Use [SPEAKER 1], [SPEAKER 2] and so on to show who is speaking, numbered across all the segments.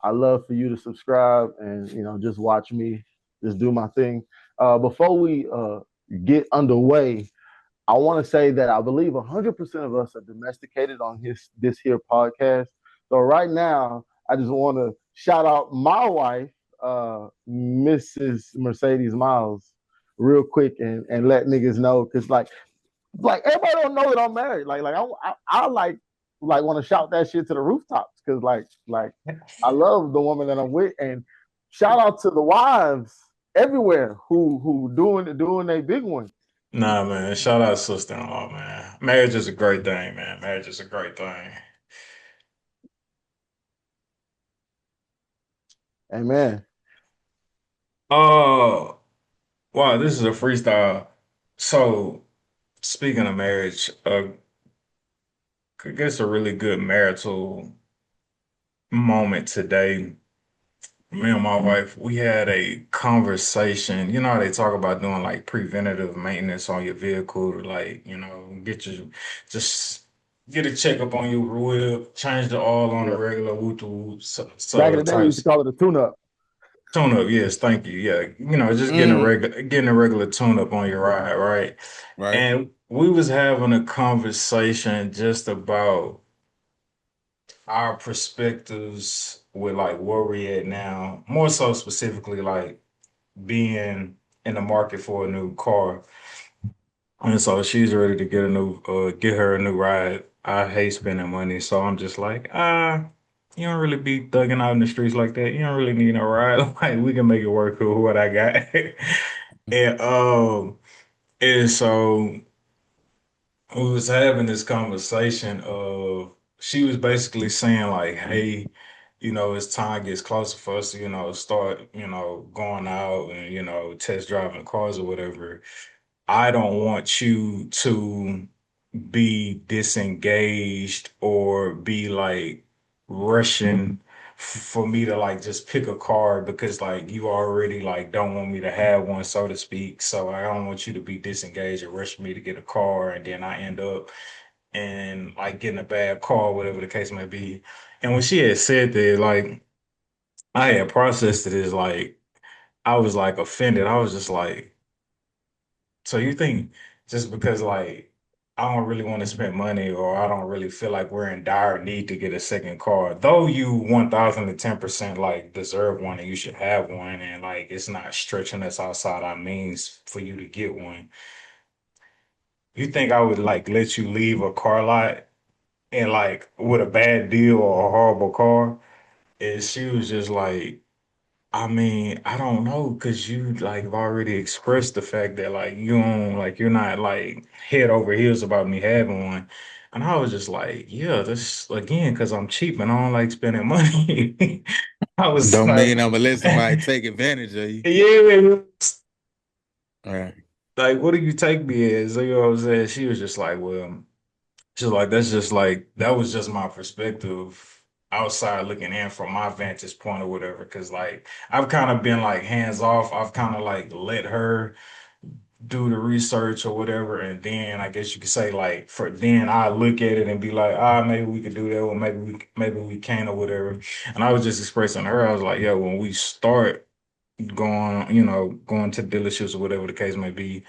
[SPEAKER 1] I love for you to subscribe and just watch me just do my thing. Before we get underway, I want to say that I believe 100% of us are domesticated on this here podcast. So right now, I just want to shout out my wife, Mrs. Mercedes Miles, real quick and let niggas know because like everybody don't know that I'm married. I like want to shout that shit to the rooftops because like I love the woman that I'm with and shout out to the wives everywhere who doing a big one.
[SPEAKER 2] Nah, man. Shout out sister-in-law, man. Marriage is a great thing, man. Marriage is a great thing.
[SPEAKER 1] Amen.
[SPEAKER 2] Oh, wow, this is a freestyle. So, speaking of marriage, I guess a really good marital moment today. Me and my wife, we had a conversation. You know how they talk about doing like preventative maintenance on your vehicle to like, just get a checkup on your whip, change the oil on the
[SPEAKER 1] Yeah.
[SPEAKER 2] regular, whoop whoop,
[SPEAKER 1] Back in
[SPEAKER 2] so
[SPEAKER 1] the day, we used to
[SPEAKER 2] types.
[SPEAKER 1] call it a tune-up.
[SPEAKER 2] Tune up, yes, thank you. Yeah, just
[SPEAKER 3] Mm,
[SPEAKER 2] getting a regular tune up on your ride, right?
[SPEAKER 3] right.
[SPEAKER 2] And we was having a conversation just about our perspectives with like where we at now, more so specifically like being in the market for a new car. And so she's ready to get her a new ride. I hate spending money, so I'm just like, you don't really be thugging out in the streets like that. You don't really need no ride. Like we can make it work with what I got. And and so we was having this conversation of she was basically saying like, hey, as time gets closer for us to, start, going out and, test driving cars or whatever. I don't want you to be disengaged or be like rushing for me to like just pick a car because like you already like don't want me to have one, so to speak. So I don't want you to be disengaged or rush me to get a car and then I end up and like getting a bad car, whatever the case may be. And when she had said that, like I had processed it as like I was like offended. I was just like, so you think just because like I don't really want to spend money or I don't really feel like we're in dire need to get a second car, though you 1,010% like deserve one and you should have one and like it's not stretching us outside our means for you to get one. You think I would like let you leave a car lot and like with a bad deal or a horrible car? And she was just like, I mean, I don't know, because you like have already expressed the fact that like you don't like you're not like head over heels about me having one. And I was just like, yeah, this again, because I'm cheap and I don't like spending money. I was
[SPEAKER 3] Don't
[SPEAKER 2] like,
[SPEAKER 3] mean I'm gonna let somebody take advantage of you.
[SPEAKER 2] yeah,
[SPEAKER 3] All right.
[SPEAKER 2] like what do you take me as? You know what I'm saying? She was just like, well, she's like, that's just like that was just my perspective outside looking in from my vantage point or whatever. Cause like I've kind of been like hands off. I've kind of like let her do the research or whatever. And then I guess you could say like for then I look at it and be like, maybe we could do that, or maybe we can't or whatever. And I was just expressing to her, I was like, yeah, when we start going to dealerships or whatever the case may be,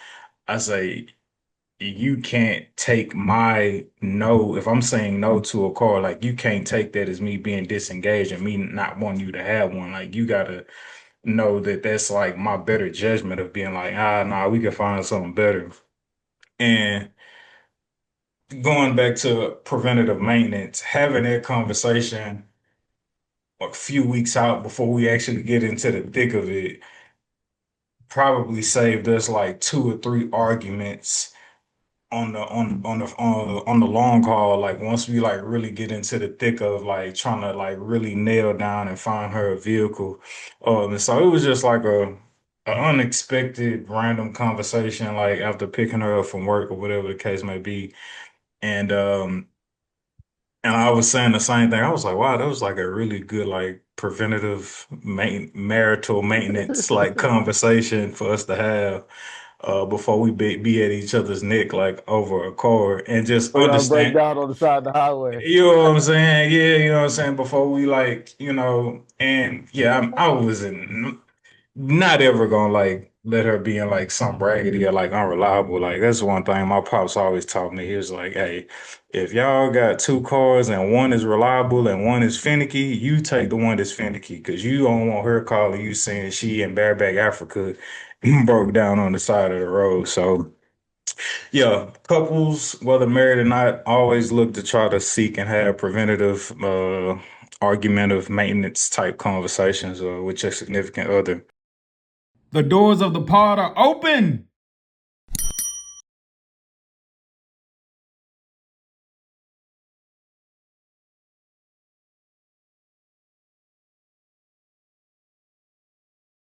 [SPEAKER 2] I say you can't take my no. If I'm saying no to a car, like you can't take that as me being disengaged and me not wanting you to have one. Like you gotta know that that's like my better judgment of being like, nah, we can find something better. And going back to preventative maintenance, having that conversation a few weeks out before we actually get into the thick of it probably saved us like two or three arguments on the long haul, like once we like really get into the thick of like trying to like really nail down and find her a vehicle. And so it was just like a unexpected random conversation, like after picking her up from work or whatever the case may be. And and I was saying the same thing. I was like, wow, that was like a really good like preventative marital maintenance like conversation for us to have. before we be at each other's neck like over a car and just
[SPEAKER 1] We gotta break
[SPEAKER 2] understand.
[SPEAKER 1] down on the side of the highway.
[SPEAKER 2] You know what I'm saying? Yeah, you know what I'm saying? Before we like, and yeah, I wasn't not ever gonna like let her be in like some raggedy or like unreliable. Like that's one thing my pops always taught me. He was like, hey, if y'all got two cars and one is reliable and one is finicky, you take the one that's finicky because you don't want her calling you saying she in Bareback Africa broke down on the side of the road. So yeah, couples, whether married or not, always look to try to seek and have preventative, argumentative maintenance type conversations with your significant other.
[SPEAKER 4] The doors of the pod are open.